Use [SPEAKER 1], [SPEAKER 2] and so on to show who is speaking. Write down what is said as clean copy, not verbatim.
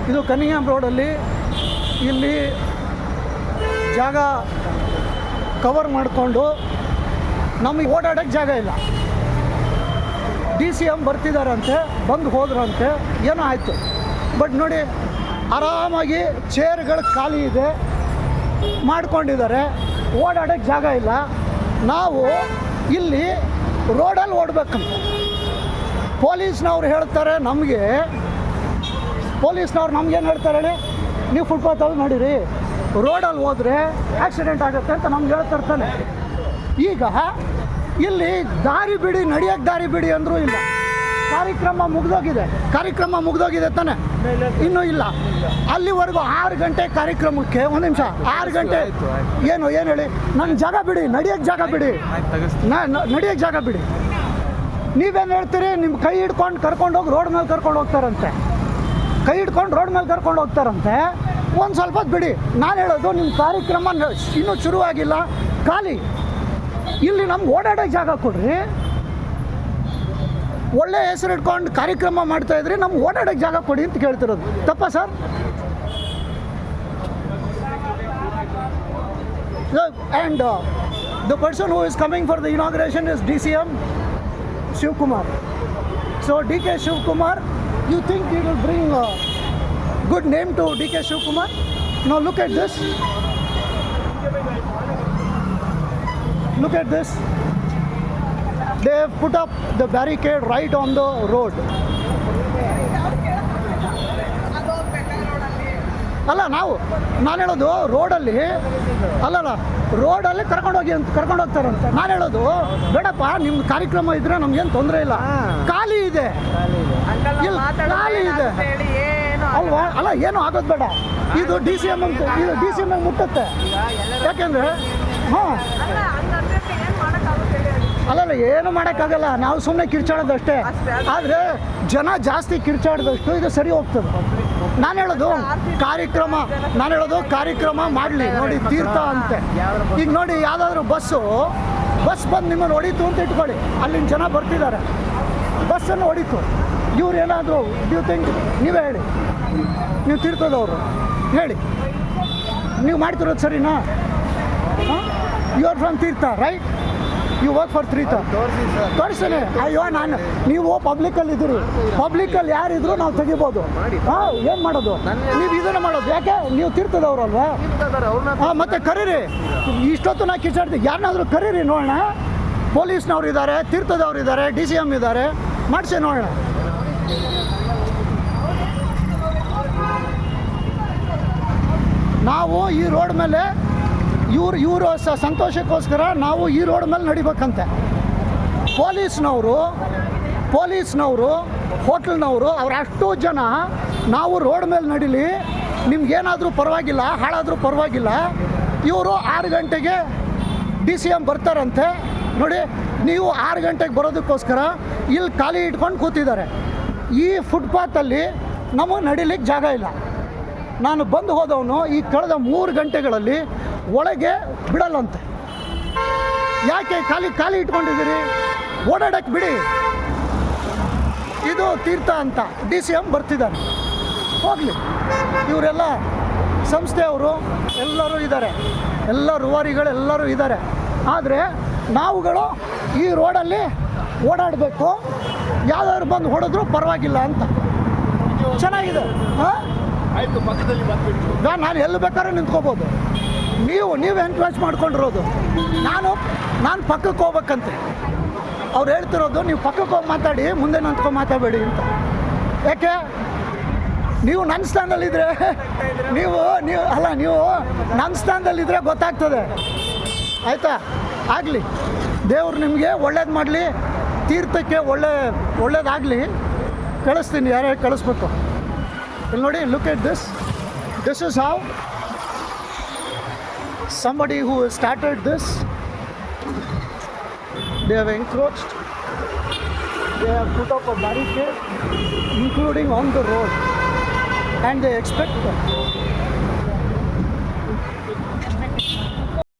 [SPEAKER 1] ಇದು ಕನಿಂಗ್ಹ್ಯಾಮ್ ರೋಡಲ್ಲಿ ಇಲ್ಲಿ ಜಾಗ ಕವರ್ ಮಾಡಿಕೊಂಡು ನಮಗೆ ಓಡಾಡೋಕ್ಕೆ ಜಾಗ ಇಲ್ಲ. DCM ಬರ್ತಿದ್ದಾರಂತೆ, ಬಂದು ಹೋದ್ರಂತೆ, ಏನೋ ಆಯಿತು. ಬಟ್ ನೋಡಿ ಆರಾಮಾಗಿ ಚೇರ್ಗಳು ಖಾಲಿ ಇದೆ, ಮಾಡ್ಕೊಂಡಿದ್ದಾರೆ, ಓಡಾಡೋಕ್ಕೆ ಜಾಗ ಇಲ್ಲ. ನಾವು ಇಲ್ಲಿ ರೋಡಲ್ಲಿ ಓಡಬೇಕಂತ ಪೊಲೀಸ್ನವ್ರು ಹೇಳ್ತಾರೆ. ಪೊಲೀಸ್ನವ್ರು ನಮ್ಗೇನು ಹೇಳ್ತಾರೆ ಹೇಳಿ, ನೀವು ಫುಟ್ಪಾತಲ್ಲಿ ನಡೀರಿ, ರೋಡಲ್ಲಿ ಹೋದರೆ ಆಕ್ಸಿಡೆಂಟ್ ಆಗುತ್ತೆ ಅಂತ ನಮ್ಗೆ ಹೇಳ್ತಿರ್ತಾನೆ. ಈಗ ಇಲ್ಲಿ ದಾರಿ ಬಿಡಿ, ನಡೆಯೋಕ್ಕೆ ದಾರಿ ಬಿಡಿ ಅಂದರೂ ಇಲ್ಲ. ಕಾರ್ಯಕ್ರಮ ಮುಗ್ದೋಗಿದೆ ತಾನೆ, ಇನ್ನೂ ಇಲ್ಲ. ಅಲ್ಲಿವರೆಗೂ 6 ಗಂಟೆ ಕಾರ್ಯಕ್ರಮಕ್ಕೆ, ಒಂದು ನಿಮಿಷ, 6 ಗಂಟೆ ಏನು ಹೇಳಿ, ನನ್ನ ಜಾಗ ಬಿಡಿ, ನಡೆಯೋಕ್ಕೆ ಜಾಗ ಬಿಡಿ, ನಡೆಯೋಕ್ಕೆ ಜಾಗ ಬಿಡಿ. ನೀವೇನು ಹೇಳ್ತೀರಿ? ನಿಮ್ಮ ಕೈ ಹಿಡ್ಕೊಂಡು ಕರ್ಕೊಂಡೋಗಿ ರೋಡ್ ಮೇಲೆ ಕರ್ಕೊಂಡು ಹೋಗ್ತಾರಂತೆ, ಒಂದು ಸ್ವಲ್ಪ ಹೊತ್ತು ಬಿಡಿ. ನಾನು ಹೇಳೋದು, ನಿಮ್ಮ ಕಾರ್ಯಕ್ರಮ ಇನ್ನೂ ಶುರುವಾಗಿಲ್ಲ, ಖಾಲಿ. ಇಲ್ಲಿ ನಮ್ಗೆ ಓಡಾಡೋಕ್ಕೆ ಜಾಗ ಕೊಡ್ರಿ. ಒಳ್ಳೆ ಹೆಸರು ಇಟ್ಕೊಂಡು ಕಾರ್ಯಕ್ರಮ ಮಾಡ್ತಾಯಿದ್ರಿ, ನಮ್ಗೆ ಓಡಾಡೋಕ್ಕೆ ಜಾಗ ಕೊಡಿ ಅಂತ ಕೇಳ್ತಿರೋದು. ತಪ್ಪಾ sir? And the person who is coming for the inauguration is DCM Shivkumar. So DK Shivkumar, you think he will bring a good name to DK Shivkumar? Now look at this. Look at this. They have put up the barricade right on the road. ಅಲ್ಲ, ನಾನು ಹೇಳೋದು ರೋಡಲ್ಲಿ ಕರ್ಕೊಂಡು ಹೋಗ್ತಾರಂತೆ. ನಾನು ಹೇಳೋದು, ಬೇಡಪ್ಪ, ನಿಮ್ಮ ಕಾರ್ಯಕ್ರಮ ಇದ್ರೆ ನಮ್ಗೇನು ತೊಂದರೆ ಇಲ್ಲ, ಖಾಲಿ ಇದೆ, ಖಾಲಿ ಇದೆ ಅಲ್ವಾ? ಅಲ್ಲ, ಏನೂ ಆಗೋದು ಬೇಡ. ಇದು DCM ಮುಟ್ಟುತ್ತೆ. ಯಾಕೆಂದರೆ ಏನು ಮಾಡೋಕ್ಕಾಗಲ್ಲ, ನಾವು ಸುಮ್ಮನೆ ಕಿರ್ಚಾಡೋದಷ್ಟೇ. ಆದರೆ ಜನ ಜಾಸ್ತಿ ಕಿರ್ಚಾಡಿದಷ್ಟು ಇದು ಸರಿ ಹೋಗ್ತದೆ. ನಾನು ಹೇಳೋದು ಕಾರ್ಯಕ್ರಮ ಮಾಡಲಿ. ನೋಡಿ, ತೀರ್ಥ ಅಂತೆ. ಈಗ ನೋಡಿ, ಯಾವುದಾದ್ರೂ ಬಸ್ ಬಂದು ನಿಮ್ಮನ್ನು ಹೊಡೀತು ಅಂತ ಇಟ್ಕೊಳ್ಳಿ, ಅಲ್ಲಿನ ಜನ ಬರ್ತಿದ್ದಾರೆ, ಬಸ್ಸನ್ನು ಹೊಡೀತು, ಇವ್ರು ಏನಾದರೂ ಡ್ಯೂ ಥಿಂಕ್, ನೀವೇ ಹೇಳಿ, ನೀವು ತೀರ್ಥದವರು ಹೇಳಿ, ನೀವು ಮಾಡ್ತಿರೋದು ಸರಿನಾ? You are from Tirtha, right? You work for Tirtha. ತೋರಿಸ್ತೀನಿ. ಅಯ್ಯೋ, ನೀವು ಪಬ್ಲಿಕಲ್ಲಿ ಇದ್ದೀರಿ, ಪಬ್ಲಿಕಲ್ಲಿ ಯಾರಿದ್ರು ನಾವು ತೆಗಿಬೋದು. ಏನು ಮಾಡೋದು? ನೀವು ಇದನ್ನು ಮಾಡೋದು ಯಾಕೆ? ನೀವು ತೀರ್ಥದವ್ರಲ್ವಾ? ಮತ್ತೆ ಕರೀರಿ. ಇಷ್ಟೊತ್ತು ನಾ ಕಿಚಾಡ್ತೀವಿ, ಯಾರನ್ನಾದ್ರೂ ಕರೀರಿ ನೋಡೋಣ. ಪೊಲೀಸ್ನವ್ರು ಇದ್ದಾರೆ, ತೀರ್ಥದವ್ರು ಇದ್ದಾರೆ, DCM ಇದ್ದಾರೆ, ಮಾಡಿಸಿ ನೋಡೋಣ. ನಾವು ಈ ರೋಡ್ ಮೇಲೆ ಇವರು ಸಂತೋಷಕ್ಕೋಸ್ಕರ ನಾವು ಈ ರೋಡ್ ಮೇಲೆ ನಡಿಬೇಕಂತೆ. ಪೊಲೀಸ್ನವರು ಹೋಟ್ಲ್ನವರು ಅವರಷ್ಟು ಜನ ನಾವು ರೋಡ್ ಮೇಲೆ ನಡೀಲಿ, ನಿಮ್ಗೇನಾದರೂ ಪರವಾಗಿಲ್ಲ, ಹಾಳಾದರೂ ಪರವಾಗಿಲ್ಲ. ಇವರು 6 ಗಂಟೆಗೆ DCM ಬರ್ತಾರಂತೆ. ನೋಡಿ, ನೀವು 6 ಗಂಟೆಗೆ ಬರೋದಕ್ಕೋಸ್ಕರ ಇಲ್ಲಿ ಖಾಲಿ ಇಟ್ಕೊಂಡು ಕೂತಿದ್ದಾರೆ. ಈ ಫುಟ್ಪಾತಲ್ಲಿ ನಮಗೆ ನಡಿಲಿಕ್ಕೆ ಜಾಗ ಇಲ್ಲ. ನಾನು ಬಂದು ಹೋದವನು ಈ ಕಳೆದ 3 ಗಂಟೆಗಳಲ್ಲಿ ಒಳಗೆ ಬಿಡಲ್ಲಂತೆ. ಯಾಕೆ ಖಾಲಿ ಇಟ್ಕೊಂಡಿದ್ದೀರಿ? ಓಡಾಡಕ್ಕೆ ಬಿಡಿ. ಇದು ತೀರ್ಥ ಅಂತ DCM ಬರ್ತಿದ್ದಾರೆ, ಹೋಗಲಿ. ಇವರೆಲ್ಲ ಸಂಸ್ಥೆಯವರು ಎಲ್ಲರೂ ಇದ್ದಾರೆ, ಎಲ್ಲ ರೂವಾರಿಗಳೆಲ್ಲರೂ ಇದ್ದಾರೆ. ಆದರೆ ನಾವುಗಳು ಈ ರೋಡಲ್ಲಿ ಓಡಾಡಬೇಕು, ಯಾವ್ದಾದ್ರು ಬಂದು ಹೊಡೆದ್ರು ಪರವಾಗಿಲ್ಲ ಅಂತ. ಚೆನ್ನಾಗಿದೆ.
[SPEAKER 2] ಆಯಿತು, ಪಕ್ಕದಲ್ಲಿ ಬಂದುಬಿಟ್ಟು
[SPEAKER 1] ನಾನು ಎಲ್ಲಿ ಬೇಕಾದ್ರೂ ನಿಂತ್ಕೋಬೋದು. ನೀವು ಎನ್ಕ್ರೋಚ್ ಮಾಡ್ಕೊಂಡಿರೋದು. ನಾನು ಪಕ್ಕಕ್ಕೆ ಹೋಗ್ಬೇಕಂತೆ. ಅವ್ರು ಹೇಳ್ತಿರೋದು, ನೀವು ಪಕ್ಕಕ್ಕೆ ಹೋಗಿ ಮಾತಾಡಿ, ಮುಂದೆ ನಿಂತ್ಕೊಂಡು ಮಾತಾಡಬೇಡಿ ಅಂತ. ಯಾಕೆ? ನೀವು ನನ್ನ ಸ್ಥಾನದಲ್ಲಿದ್ದರೆ ನೀವು ನನ್ನ ಸ್ಥಾನದಲ್ಲಿದ್ದರೆ ಗೊತ್ತಾಗ್ತದೆ. ಆಯಿತಾ? ಆಗಲಿ, ದೇವ್ರು ನಿಮಗೆ ಒಳ್ಳೇದು ಮಾಡಲಿ, ತೀರ್ಥಕ್ಕೆ ಒಳ್ಳೇದಾಗಲಿ. ಕಳಿಸ್ತೀನಿ, ಯಾರ್ಯಾರು ಕಳಿಸ್ಬೇಕು. ಇಲ್ಲಿ ನೋಡಿ, look at this is how somebody who has started this, they have encroached, they have put up a barricade including on the road, and they expect